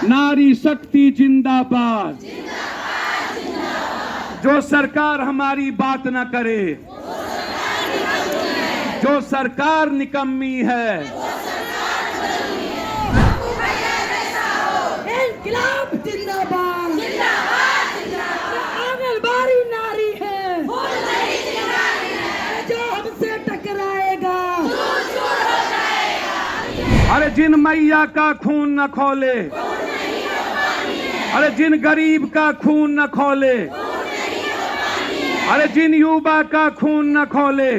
नारी शक्ति जिंदाबाद। जो सरकार हमारी बात न करे, जो सरकार निकम्मी है, इंकलाब जिंदाबाद, आंगनबाड़ी नारी है, जो हमसे टकराएगा अरे जिन मैया का खून न खोले, अरे जिन गरीब का खून न खोले, अरे जिन युवा का खून न खोले,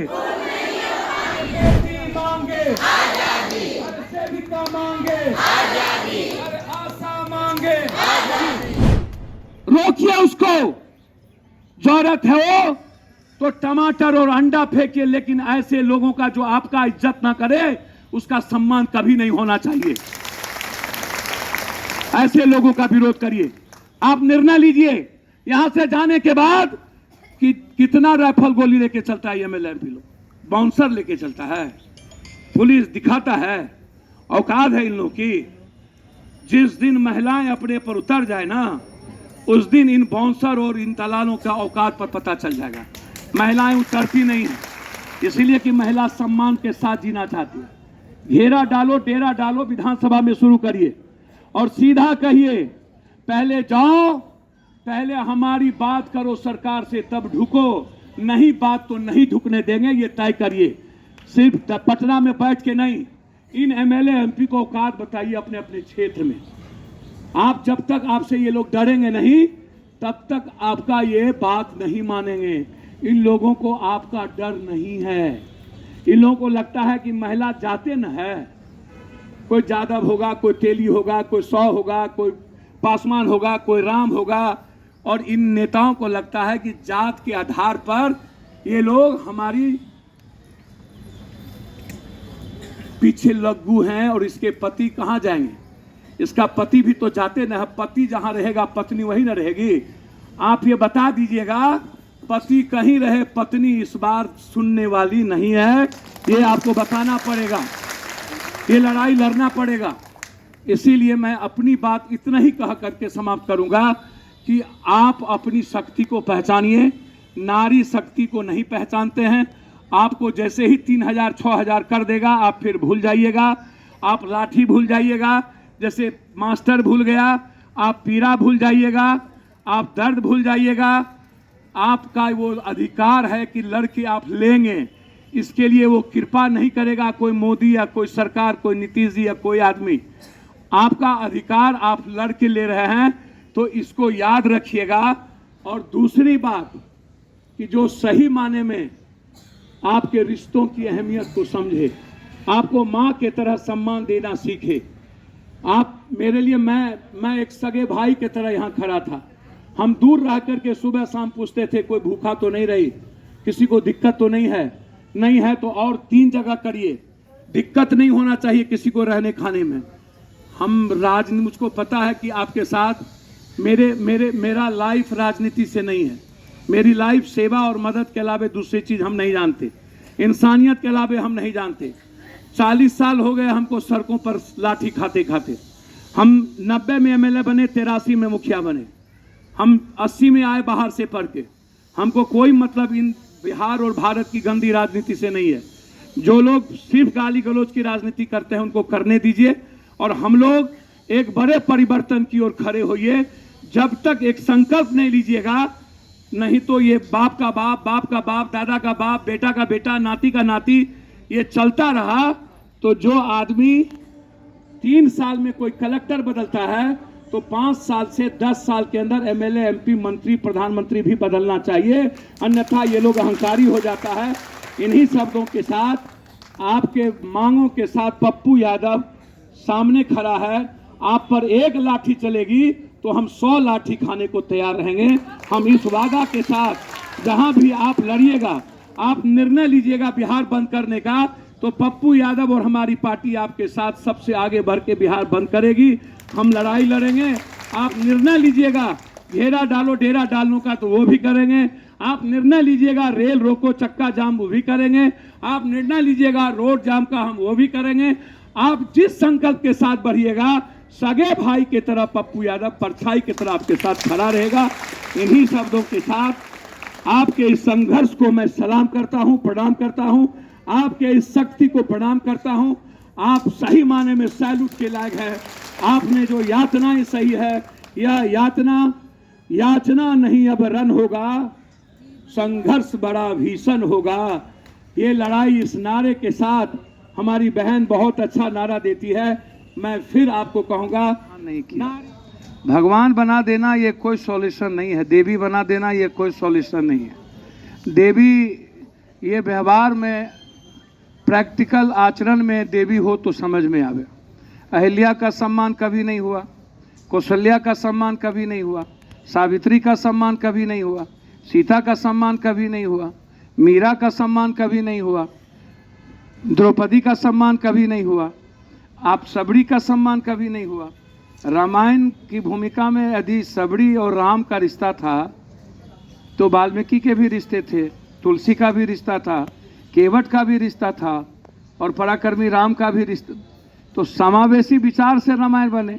मांगे आजादी, सेविका मांगे आजादी, अरे आशा मांगे आजादी। रोकिए उसको, जरूरत है वो तो टमाटर और अंडा फेंकिए, लेकिन ऐसे लोगों का जो आपका इज्जत ना करे उसका सम्मान कभी नहीं होना चाहिए। ऐसे लोगों का विरोध करिए। आप निर्णय लीजिए यहां से जाने के बाद कि कितना राइफल गोली लेके चलता है एमएलए लोग, बाउंसर लेके चलता है, पुलिस दिखाता है, औकात है इन लोगों की। जिस दिन महिलाएं अपने पर उतर जाए ना, उस दिन इन बाउंसर और इन दलालों का औकात पर पता चल जाएगा। महिलाएं उतरती नहीं है, इसीलिए कि महिला सम्मान के साथ जीना चाहती है। घेरा डालो, डेरा डालो, विधानसभा में शुरू करिए और सीधा कहिए, पहले जाओ, पहले हमारी बात करो सरकार से, तब ढुको, नहीं बात तो नहीं ढुकने देंगे, ये तय करिए। सिर्फ पटना में बैठ के नहीं, इन एमएलए एमपी को औकात बताइए अपने अपने क्षेत्र में। आप जब तक आपसे ये लोग डरेंगे नहीं, तब तक आपका ये बात नहीं मानेंगे। इन लोगों को आपका डर नहीं है। इन लोगों को लगता है कि महिला जाते न है, कोई जादव होगा, कोई तेली होगा, कोई सौ होगा, कोई पासवान होगा, कोई राम होगा, और इन नेताओं को लगता है कि जात के आधार पर ये लोग हमारी पीछे लग्गू हैं और इसके पति कहां जाएंगे। इसका पति भी तो जाते न है, पति जहां रहेगा पत्नी वहीं न रहेगी। आप ये बता दीजिएगा, पति कहीं रहे पत्नी इस बार सुनने वाली नहीं है, ये आपको बताना पड़ेगा, ये लड़ाई लड़ना पड़ेगा। इसीलिए मैं अपनी बात इतना ही कह करके समाप्त करूंगा कि आप अपनी शक्ति को पहचानिए। नारी शक्ति को नहीं पहचानते हैं। आपको जैसे ही 3000 6000 कर देगा, आप फिर भूल जाइएगा। आप लाठी भूल जाइएगा, जैसे मास्टर भूल गया, आप पीड़ा भूल जाइएगा, आप दर्द भूल जाइएगा। आपका वो अधिकार है कि लड़के आप लेंगे, इसके लिए वो कृपा नहीं करेगा कोई मोदी या कोई सरकार, कोई नीतीश जी या कोई आदमी। आपका अधिकार आप लड़के ले रहे हैं, तो इसको याद रखिएगा। और दूसरी बात कि जो सही माने में आपके रिश्तों की अहमियत को समझे, आपको माँ के तरह सम्मान देना सीखे। आप मेरे लिए, मैं एक सगे भाई की तरह यहाँ खड़ा था। हम दूर रह करके सुबह शाम पूछते थे कोई भूखा तो नहीं रही, किसी को दिक्कत तो नहीं है, नहीं है तो और 3 जगह करिए, दिक्कत नहीं होना चाहिए किसी को रहने खाने में। मुझको पता है कि आपके साथ मेरा लाइफ राजनीति से नहीं है। मेरी लाइफ सेवा और मदद के अलावा दूसरी चीज हम नहीं जानते, इंसानियत के अलावा हम नहीं जानते। 40 साल हो गए हमको सड़कों पर लाठी खाते खाते। हम 90 में एमएलए बने, 83 में मुखिया बने, हम 80 में आए बाहर से पढ़ के। हमको कोई मतलब इन बिहार और भारत की गंदी राजनीति से नहीं है। जो लोग सिर्फ गाली गलौज की राजनीति करते हैं उनको करने दीजिए, और हम लोग एक बड़े परिवर्तन की ओर खड़े होइए। जब तक एक संकल्प नहीं लीजिएगा, नहीं तो ये बाप का बाप, बाप का बाप, दादा का बाप, बेटा का बेटा, नाती का नाती, ये चलता रहा तो जो आदमी 3 साल में कोई कलेक्टर बदलता है, तो 5 साल से 10 साल के अंदर एमएलए, एमपी, मंत्री, प्रधानमंत्री भी बदलना चाहिए, अन्यथा ये लोग अहंकारी हो जाता है। इन्हीं शब्दों के साथ, आपके मांगों के साथ पप्पू यादव सामने खड़ा है। आप पर 1 लाठी चलेगी तो हम 100 लाठी खाने को तैयार रहेंगे। हम इस वादा के साथ, जहां भी आप लड़िएगा, आप निर्णय लीजिएगा बिहार बंद करने का, तो पप्पू यादव और हमारी पार्टी आपके साथ सबसे आगे बढ़ के बिहार बंद करेगी। हम लड़ाई लड़ेंगे। आप निर्णय लीजिएगा घेरा डालो, डेरा डालने का, तो वो भी करेंगे। आप निर्णय लीजिएगा रेल रोको, चक्का जाम, वो भी करेंगे। आप निर्णय लीजिएगा रोड जाम का, हम वो भी करेंगे। आप जिस संकल्प के साथ बढ़िएगा, सगे भाई की तरह पप्पू यादव परछाई की तरह आपके साथ खड़ा रहेगा। इन्हीं शब्दों के साथ आपके इस संघर्ष को मैं सलाम करता हूं, प्रणाम करता हूं, आपके इस शक्ति को प्रणाम करता हूं। आप सही माने में सैल्यूट के लायक है। आपने जो यातनाएं सही है, यह याचना नहीं अब रन होगा, संघर्ष बड़ा भीषण होगा। ये लड़ाई इस नारे के साथ हमारी बहन बहुत अच्छा नारा देती है। मैं फिर आपको कहूंगा, नहीं किया। भगवान बना देना ये कोई सॉल्यूशन नहीं है, देवी बना देना ये कोई सॉल्यूशन नहीं है। देवी ये व्यवहार में, प्रैक्टिकल आचरण में देवी हो तो समझ में आवे। अहिल्या का सम्मान कभी नहीं हुआ, कौशल्या का सम्मान कभी नहीं हुआ, सावित्री का सम्मान कभी नहीं हुआ, सीता का सम्मान कभी नहीं हुआ, मीरा का सम्मान कभी नहीं हुआ, द्रौपदी का सम्मान कभी नहीं हुआ, आप सबड़ी का सम्मान कभी नहीं हुआ। रामायण की भूमिका में यदि सबड़ी और राम का रिश्ता था तो वाल्मीकि के भी रिश्ते थे, तुलसी का भी रिश्ता था, केवट का भी रिश्ता था और पराक्रमी राम का भी रिश्ता। तो समावेशी विचार से रामायण बने।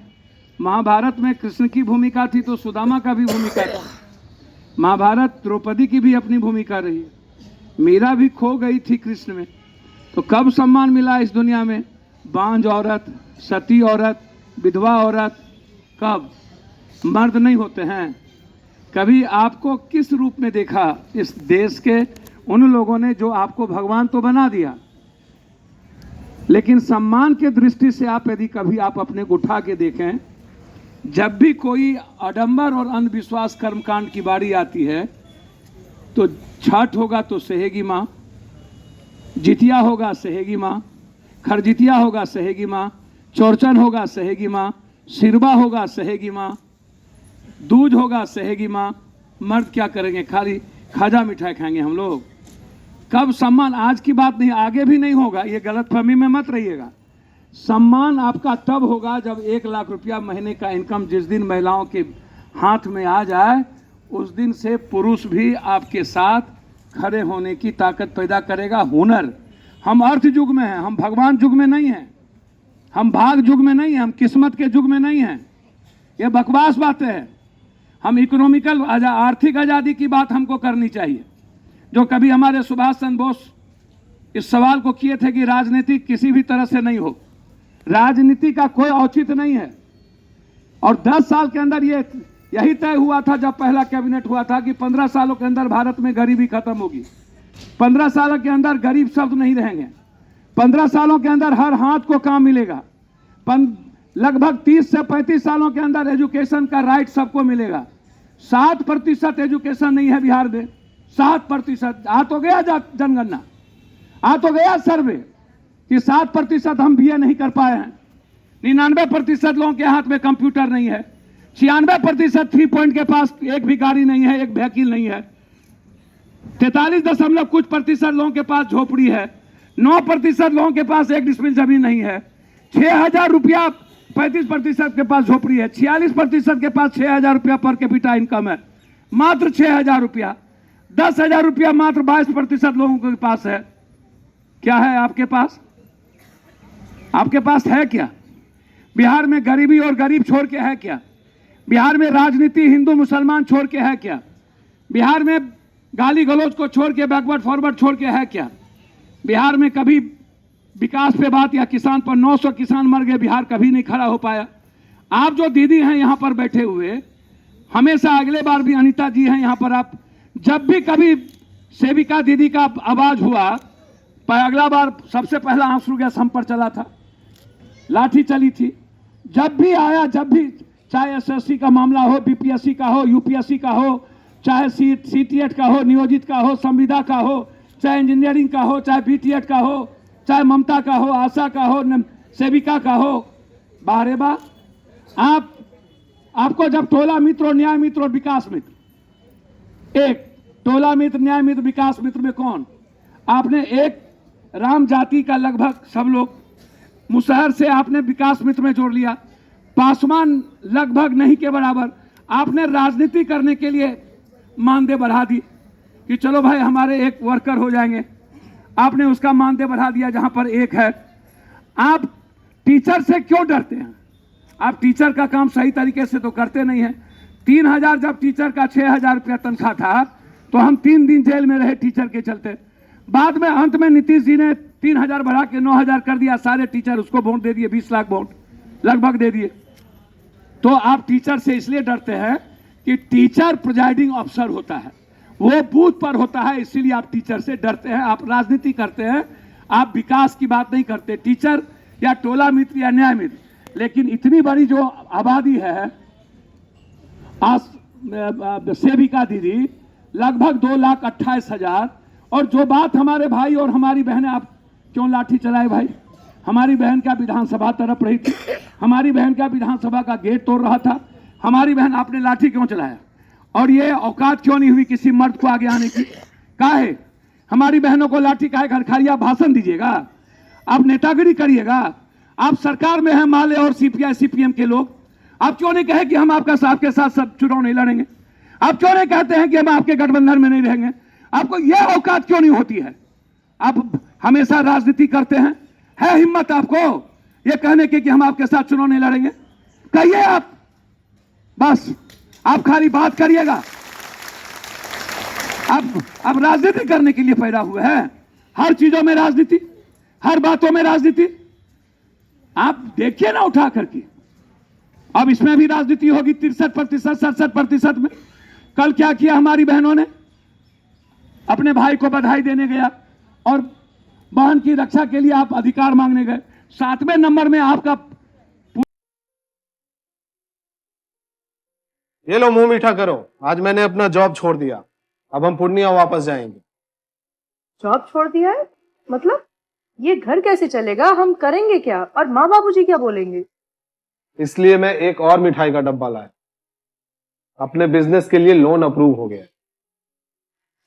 महाभारत में कृष्ण की भूमिका थी तो सुदामा का भी भूमिका था। महाभारत द्रौपदी की भी अपनी भूमिका रही, मीरा भी खो गई थी कृष्ण में। तो कब सम्मान मिला इस दुनिया में? बांझ औरत, सती औरत, विधवा औरत, कब? मर्द नहीं होते हैं। कभी आपको किस रूप में देखा इस देश के उन लोगों ने जो आपको भगवान तो बना दिया, लेकिन सम्मान के दृष्टि से आप यदि कभी आप अपने को उठा के देखें, जब भी कोई आडंबर और अंधविश्वास कर्मकांड की बारी आती है तो छठ होगा तो सहेगी माँ, जितिया होगा सहेगी माँ, खरजितिया होगा सहेगी माँ, चौरचन होगा सहेगी माँ, सिरबा होगा सहेगी माँ, दूज होगा सहेगी माँ। मर्द क्या करेंगे? खाली खाजा मिठाई खाएंगे हम लोग। कब सम्मान? आज की बात नहीं, आगे भी नहीं होगा। ये गलतफहमी में मत रहिएगा। सम्मान आपका तब होगा जब 1 लाख रुपया महीने का इनकम जिस दिन महिलाओं के हाथ में आ जाए, उस दिन से पुरुष भी आपके साथ खड़े होने की ताकत पैदा करेगा। हुनर। हम अर्थ युग में हैं, हम भगवान युग में नहीं हैं, हम भाग युग में नहीं हैं, हम किस्मत के युग में नहीं हैं। ये बकवास बातें हैं। हम इकोनॉमिकल आर्थिक आज़ादी की बात हमको करनी चाहिए। जो कभी हमारे सुभाष चंद्र बोस इस सवाल को किए थे कि राजनीति किसी भी तरह से नहीं हो, राजनीति का कोई औचित्य नहीं है। और 10 साल के अंदर यही तय हुआ था जब पहला कैबिनेट हुआ था कि 15 सालों के अंदर भारत में गरीबी खत्म होगी, 15 सालों के अंदर गरीब शब्द नहीं रहेंगे, 15 सालों के अंदर हर हाथ को काम मिलेगा, लगभग 30 से 35 सालों के अंदर एजुकेशन का राइट सबको मिलेगा। 7% एजुकेशन नहीं है बिहार में, 7%। आ तो गया जनगणना, आ तो गया सर्वे कि 7% हम बीए नहीं कर पाए हैं। 99% लोगों के हाथ में कंप्यूटर नहीं है, 96% 3 पॉइंट के पास एक भी गाड़ी नहीं है, एक व्हीकल नहीं है, 43 कुछ प्रतिशत लोगों के पास झोपड़ी है, 9% लोगों के पास 1 डिसमिल जमीन नहीं है, 6,000 रुपया 35% के पास झोपड़ी है, 46% के पास 6,000 रुपया पर कैपिटा इनकम है, मात्र 6,000 रुपया। 10,000 रुपया मात्र 22% लोगों के पास है। क्या है आपके पास? आपके पास है क्या? बिहार में गरीबी और गरीब छोड़ के है क्या? बिहार में राजनीति हिंदू मुसलमान छोड़ के है क्या? बिहार में गाली गलौज को छोड़ के बैकवर्ड फॉरवर्ड छोड़ के है क्या? बिहार में कभी विकास पे बात या किसान पर 900 किसान मर गए, बिहार कभी नहीं खड़ा हो पाया। आप जो दीदी हैं यहाँ पर बैठे हुए, हमेशा अगले बार भी अनीता जी हैं यहाँ पर, आप जब भी कभी सेविका दीदी का आवाज हुआ, अगला बार सबसे पहला आंसू गैस हम पर चला था, लाठी चली थी। जब भी आया, जब भी, चाहे एसएससी का मामला हो, बीपीएससी का हो, यूपीएससी का हो, चाहे सीटीएट का हो, नियोजित का हो, संविदा का हो, चाहे इंजीनियरिंग का हो, चाहे बीटीएट का हो, चाहे ममता का हो, आशा का हो, सेविका का हो, बारे बा आपको जब टोला मित्र और न्याय मित्र और विकास मित्र, एक टोला मित्र, न्याय मित्र, विकास मित्र में कौन? आपने एक राम जाति का लगभग सब लोग, मुसहर से आपने विकास मित्र में जोड़ लिया, पासवान लगभग नहीं के बराबर। आपने राजनीति करने के लिए मानदेय बढ़ा दी कि चलो भाई हमारे एक वर्कर हो जाएंगे, आपने उसका मानदेय बढ़ा दिया जहां पर एक है। आप टीचर से क्यों डरते हैं? आप टीचर का काम सही तरीके से तो करते नहीं हैं। 3,000 जब टीचर का 6,000 रुपया तनख्वाह था तो हम 3 दिन जेल में रहे टीचर के चलते। बाद में अंत में नीतीश जी ने 3,000 बढ़ा के 9,000 कर दिया। सारे टीचर उसको वोट दे दिए, 20 लाख वोट लगभग दे दिए। तो आप टीचर से इसलिए डरते हैं कि टीचर प्रिजाइडिंग ऑफिसर होता है, वो बूथ पर होता है, इसीलिए आप टीचर से डरते हैं। आप राजनीति करते हैं, आप विकास की बात नहीं करते। टीचर या टोला मित्र या न्याय मित्र, लेकिन इतनी बड़ी जो आबादी है, सेविका दीदी लगभग 2,28,000। और जो बात हमारे भाई और हमारी बहनें, आप क्यों लाठी चलाए भाई? हमारी बहन क्या विधानसभा तरफ रही थी? हमारी बहन क्या विधानसभा का गेट तोड़ रहा था? हमारी बहन आपने लाठी क्यों चलाया? और ये औकात क्यों नहीं हुई किसी मर्द को आगे आने की? काहे हमारी बहनों को लाठी काहे खड़खाड़ी? आप भाषण दीजिएगा, आप नेतागिरी करिएगा, आप सरकार में हैं माले और सीपीआई सीपीएम के लोग। आप क्यों नहीं कहे कि हम आपके साथ सब चुनाव नहीं लड़ेंगे? आप क्यों नहीं कहते हैं कि हम आपके गठबंधन में नहीं रहेंगे? आपको यह औकात क्यों नहीं होती है? आप हमेशा राजनीति करते हैं। है हिम्मत आपको ये कहने की कि हम आपके साथ चुनाव नहीं लड़ेंगे? कहिए आप, बस आप खाली बात करिएगा। आप राजनीति करने के लिए पैदा हुए हैं। हर चीजों में राजनीति, हर बातों में राजनीति। आप देखिए ना उठा करके, अब इसमें भी राजनीति होगी 63%, 67% में। कल क्या किया हमारी बहनों ने? अपने भाई को बधाई देने गया और बहन की रक्षा के लिए आप अधिकार मांगने गए। 7वें नंबर में आपका ये लो मुंह मीठा करो, आज मैंने अपना जॉब छोड़ दिया, अब हम पूर्णिया वापस जाएंगे। जॉब छोड़ दिया है? मतलब ये घर कैसे चलेगा? हम करेंगे क्या? और माँ बाबूजी क्या बोलेंगे? इसलिए मैं एक और मिठाई का डब्बा लाया। अपने बिजनेस के लिए लोन अप्रूव हो गया।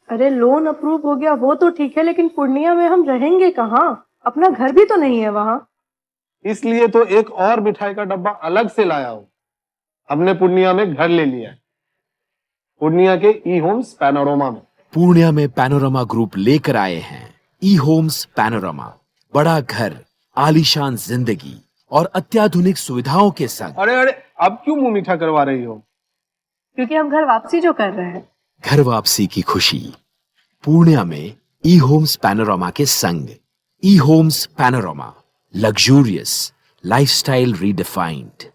अरे लोन अप्रूव हो गया वो तो ठीक है, लेकिन पूर्णिया में हम रहेंगे कहाँ? अपना घर भी तो नहीं है वहां। इसलिए तो एक और मिठाई का डब्बा अलग से लाया हूं। हमने पूर्णिया में घर ले लिया है, पूर्णिया के ई होम्स पैनोरमा में। पूर्णिया में पैनोरमा ग्रुप लेकर आए हैं ई होम्स पैनोरमा। बड़ा घर, आलीशान जिंदगी और अत्याधुनिक सुविधाओं के संग। अरे अब क्यों मुंह मीठा करवा रही हो? क्योंकि हम घर वापसी जो कर रहे हैं। घर वापसी की खुशी पूर्णिया में ई होम्स पैनोरमा के संग। ई homes panorama, luxurious lifestyle redefined.